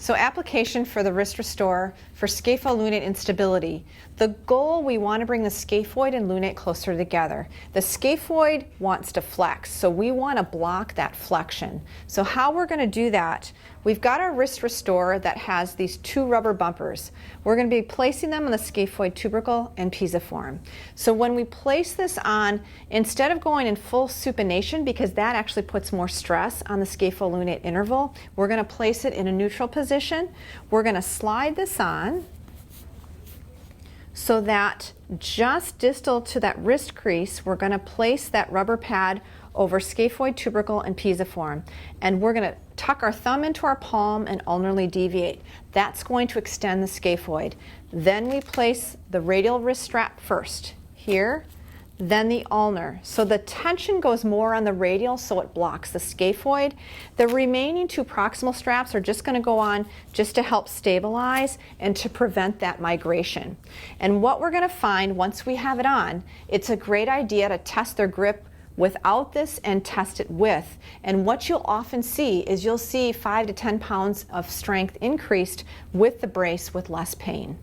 So application for the wrist restore for scapholunate instability. The goal, we want to bring the scaphoid and lunate closer together. The scaphoid wants to flex, so we want to block that flexion. So how we're going to do that, we've got our wrist restore that has these two rubber bumpers. We're going to be placing them on the scaphoid tubercle and pisiform. So when we place this on, instead of going in full supination, because that actually puts more stress on the scapholunate interval, we're going to place it in a neutral position. We're going to slide this on so that just distal to that wrist crease, we're going to place that rubber pad over scaphoid, tubercle, and pisiform. And we're going to tuck our thumb into our palm and ulnarly deviate. That's going to extend the scaphoid. Then we place the radial wrist strap first, here, then the ulnar. So the tension goes more on the radial, so it blocks the scaphoid. The remaining two proximal straps are just going to go on just to help stabilize and to prevent that migration. And what we're going to find once we have it on, it's a great idea to test their grip without this and test it with. And what you'll often see is you'll see 5 to 10 pounds of strength increased with the brace with less pain.